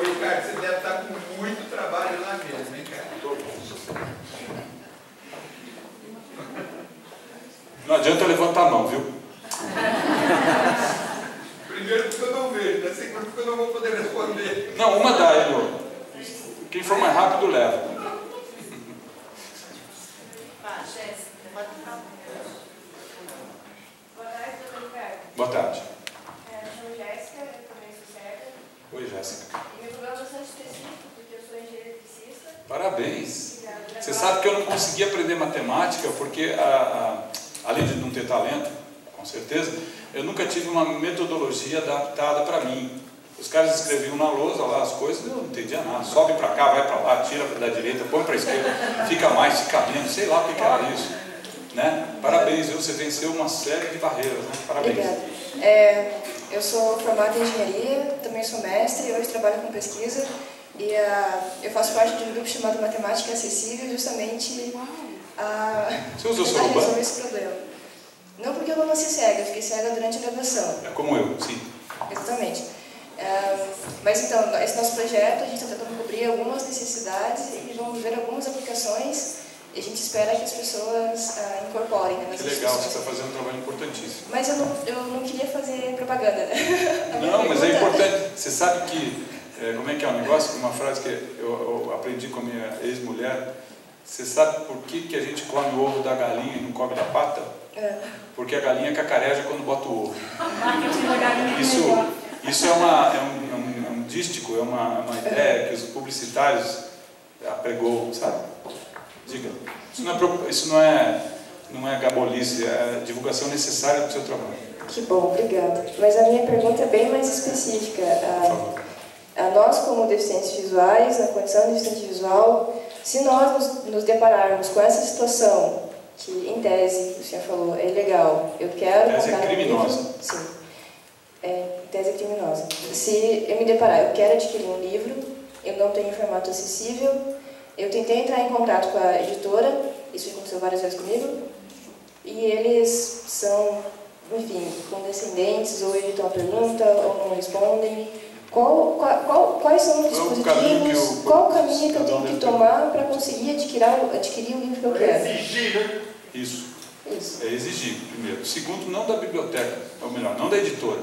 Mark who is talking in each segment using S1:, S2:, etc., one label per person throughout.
S1: Ricardo, você deve estar com muito trabalho na mesa, hein, cara?
S2: Não adianta levantar a mão, viu?
S1: Primeiro porque eu não vejo, né? Segundo porque eu não vou poder responder.
S2: Não, uma dá, Elô. Quem for mais rápido, leva. Boa tarde.
S3: Eu sou Jéssica, eu também sou cega.
S2: Oi, Jéssica.
S3: E meu problema é bastante específico, porque eu sou engenheira eletricista.
S2: Parabéns. Você sabe que eu não consegui aprender matemática porque, além de não ter talento, com certeza, eu nunca tive uma metodologia adaptada para mim. Os caras escreviam na lousa lá as coisas, eu não entendia nada. Sobe para cá, vai para lá, tira da direita, põe para a esquerda, fica mais, fica menos, sei lá o que era isso. Né? Parabéns, viu? Você venceu uma série de barreiras, né? Parabéns.
S3: Obrigada. Eu sou formada em engenharia, também sou mestre, hoje trabalho com pesquisa e eu faço parte de um grupo chamado Matemática Acessível, justamente
S2: Você usou
S3: para
S2: Soroban?
S3: resolver esse problema. Não porque eu não nasci cega, eu fiquei cega durante a graduação.
S2: É como eu, sim.
S3: Exatamente. Mas então, esse nosso projeto, a gente está tentando cobrir algumas necessidades e vamos ver algumas aplicações e a gente espera que as pessoas incorporem. Né,
S2: Que legal, você está fazendo um trabalho importantíssimo.
S3: Mas eu não queria fazer propaganda, né?
S2: Não, mas é importante. Você sabe que, como é que é o negócio? Uma frase que eu aprendi com a minha ex-mulher. Você sabe por que a gente come o ovo da galinha e não come da pata? Porque a galinha cacareja quando bota o ovo. Isso é um dístico, é uma ideia que os publicitários apregou, sabe? Diga. Isso não é gabolice, é divulgação necessária para o seu trabalho.
S3: Que bom, obrigada. Mas a minha pergunta é bem mais específica. Nós, como deficientes visuais, na condição de deficiente visual, se nós nos depararmos com essa situação, que em tese, o senhor falou, é ilegal, eu quero...
S2: Tese é criminosa.
S3: Um livro, sim, tese criminosa. Se eu me deparar, eu quero adquirir um livro, eu não tenho formato acessível, eu tentei entrar em contato com a editora, isso aconteceu várias vezes comigo, e eles são, enfim, condescendentes, ou editam a pergunta, ou não respondem. Quais são os dispositivos, qual o caminho que eu tenho que tomar para conseguir adquirir o livro que eu quero?
S1: Exigir, né?
S2: Isso. É exigir, primeiro. Segundo, não da biblioteca, ou melhor, não da editora.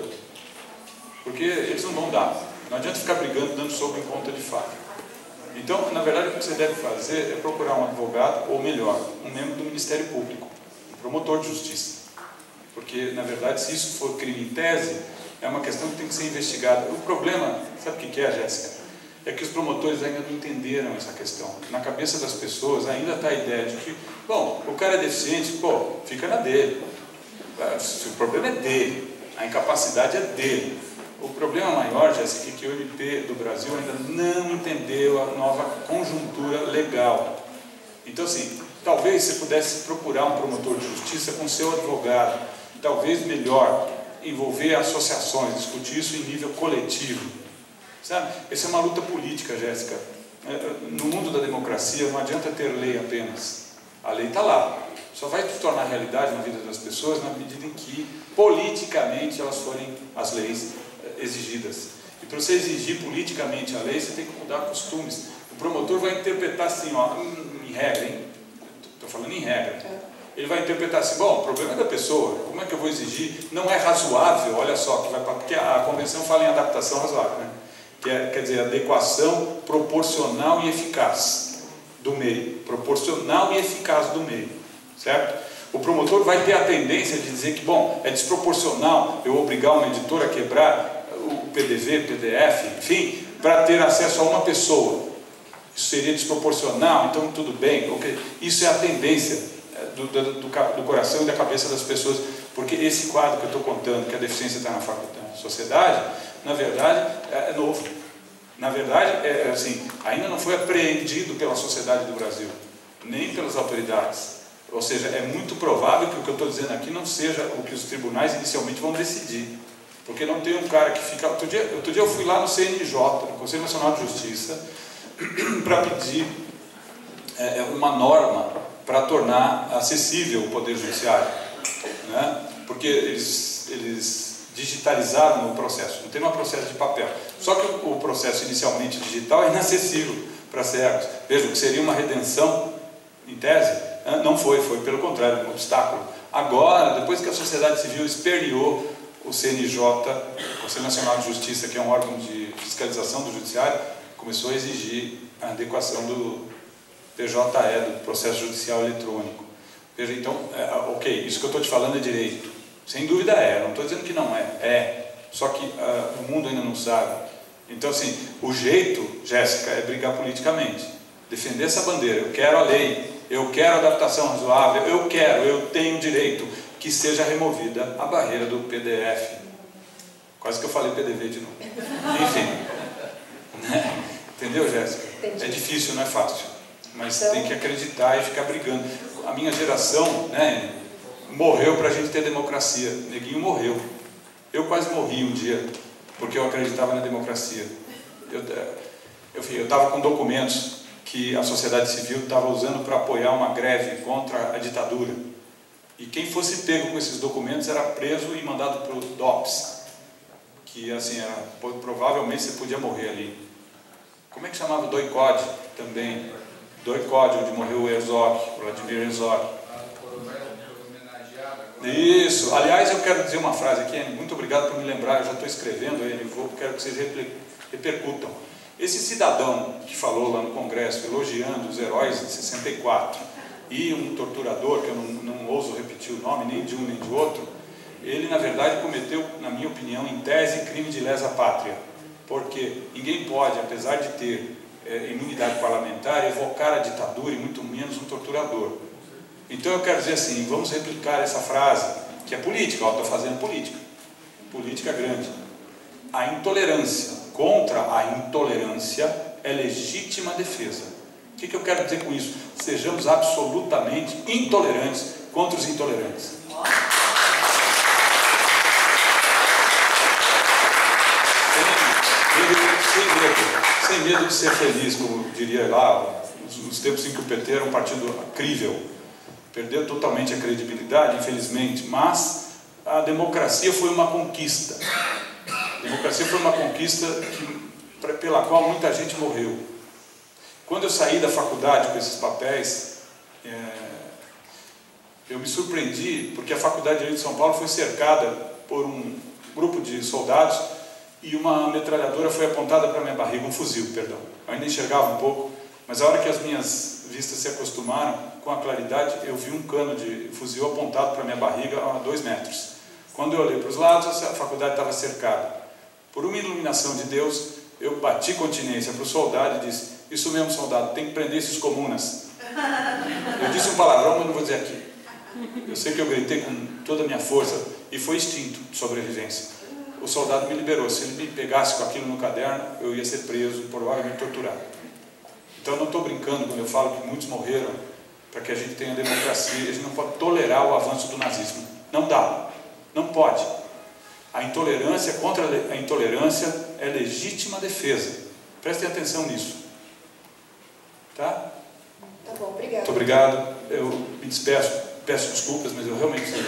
S2: Porque eles não vão dar. Não adianta ficar brigando, dando soco em ponta de faca. Então, na verdade, o que você deve fazer é procurar um advogado, ou melhor, um membro do Ministério Público, um promotor de justiça. Porque, na verdade, se isso for crime em tese, é uma questão que tem que ser investigada. O problema, sabe o que é, Jéssica? É que os promotores ainda não entenderam essa questão. Na cabeça das pessoas ainda está a ideia de que, bom, o cara é deficiente, pô, fica na dele. O problema é dele, a incapacidade é dele. O problema maior, Jéssica, é que o MP do Brasil ainda não entendeu a nova conjuntura legal. Então, assim, talvez você pudesse procurar um promotor de justiça com seu advogado, talvez melhor, envolver associações, discutir isso em nível coletivo. Sabe? Essa é uma luta política, Jéssica. No mundo da democracia não adianta ter lei apenas. A lei está lá. Só vai se tornar realidade na vida das pessoas na medida em que, politicamente, elas forem as leis exigidas. E para você exigir politicamente a lei, você tem que mudar costumes. O promotor vai interpretar assim, ó, em regra, hein? Estou falando em regra. Ele vai interpretar assim, bom, o problema é da pessoa, como é que eu vou exigir? Não é razoável, olha só, porque a convenção fala em adaptação razoável, né? Quer dizer, adequação proporcional e eficaz do meio. Proporcional e eficaz do meio, certo? O promotor vai ter a tendência de dizer que, bom, é desproporcional eu obrigar uma editora a quebrar o PDV, PDF, enfim, para ter acesso a uma pessoa. Isso seria desproporcional, então tudo bem. Isso é a tendência do coração e da cabeça das pessoas, porque esse quadro que eu estou contando, que a deficiência está na sociedade, na verdade é novo. Na verdade, assim, ainda não foi apreendido pela sociedade do Brasil, nem pelas autoridades. Ou seja, é muito provável que o que eu estou dizendo aqui não seja o que os tribunais inicialmente vão decidir. Porque não tem um cara que fica... Outro dia eu fui lá no CNJ, no Conselho Nacional de Justiça, para pedir uma norma para tornar acessível o Poder Judiciário, né? Porque eles digitalizaram o processo, não tem um processo de papel. Só que o processo inicialmente digital é inacessível para cegos. Vejam que seria uma redenção, em tese, não foi pelo contrário, um obstáculo. Agora, depois que a sociedade civil esperneou o CNJ, o Conselho Nacional de Justiça, que é um órgão de fiscalização do judiciário, começou a exigir a adequação do PJE, do processo judicial eletrônico. Veja, então, ok, isso que eu estou te falando é direito. Sem dúvida não estou dizendo que não é. Só que o mundo ainda não sabe. Então, assim, o jeito, Jéssica, é brigar politicamente. Defender essa bandeira. Eu quero a lei, eu quero a adaptação razoável, eu tenho direito que seja removida a barreira do PDF. Quase que eu falei PDV de novo. Enfim. Entendeu, Jéssica?
S3: Entendi.
S2: É difícil, não é fácil. Mas
S3: então,
S2: tem que acreditar e ficar brigando. A minha geração, né, morreu para a gente ter democracia. Neguinho morreu. Eu quase morri um dia, porque eu acreditava na democracia. Eu estava com documentos que a sociedade civil estava usando para apoiar uma greve contra a ditadura. E quem fosse pego com esses documentos era preso e mandado para o DOPS, que assim, provavelmente você podia morrer ali. Como é que chamava o Doicode também? Doicode, onde morreu o Herzog, o Vladimir Herzog. Isso. Aliás, eu quero dizer uma frase aqui, muito obrigado por me lembrar, eu já estou escrevendo ele, quero que vocês repercutam. Esse cidadão que falou lá no Congresso, elogiando os heróis de 64, e um torturador, que eu não ouso repetir o nome nem de um nem de outro, ele na verdade cometeu, na minha opinião, em tese, crime de lesa pátria. Porque ninguém pode, apesar de ter imunidade parlamentar, evocar a ditadura e muito menos um torturador. Então eu quero dizer assim, vamos replicar essa frase, que é política, estou fazendo política grande. A intolerância contra a intolerância é legítima defesa. O que eu quero dizer com isso? Sejamos absolutamente intolerantes contra os intolerantes. Sem medo de ser feliz, como diria lá, nos tempos em que o PT era um partido crível. Perdeu totalmente a credibilidade, infelizmente, mas a democracia foi uma conquista. A democracia foi uma conquista pela qual muita gente morreu. Quando eu saí da faculdade com esses papéis, eu me surpreendi, porque a Faculdade de Direito de São Paulo foi cercada por um grupo de soldados e uma metralhadora foi apontada para minha barriga, um fuzil, perdão. Eu ainda enxergava um pouco, mas a hora que as minhas vistas se acostumaram com a claridade, eu vi um cano de fuzil apontado para minha barriga a 2 metros. Quando eu olhei para os lados, a faculdade estava cercada. Por uma iluminação de Deus, eu bati continência para o soldado e disse: isso mesmo, soldado, tem que prender esses comunas. Eu disse um palavrão, mas não vou dizer aqui. Eu sei que eu gritei com toda a minha força e foi instinto de sobrevivência. O soldado me liberou. Se ele me pegasse com aquilo no caderno, eu ia ser preso e provavelmente torturado. Então eu não estou brincando quando eu falo que muitos morreram para que a gente tenha democracia. A gente não pode tolerar o avanço do nazismo. Não dá. Não pode. A intolerância contra a intolerância é legítima defesa. Prestem atenção nisso. Tá?
S3: Tá bom, obrigado.
S2: Muito obrigado. Eu me despeço. Peço desculpas, mas eu realmente sei.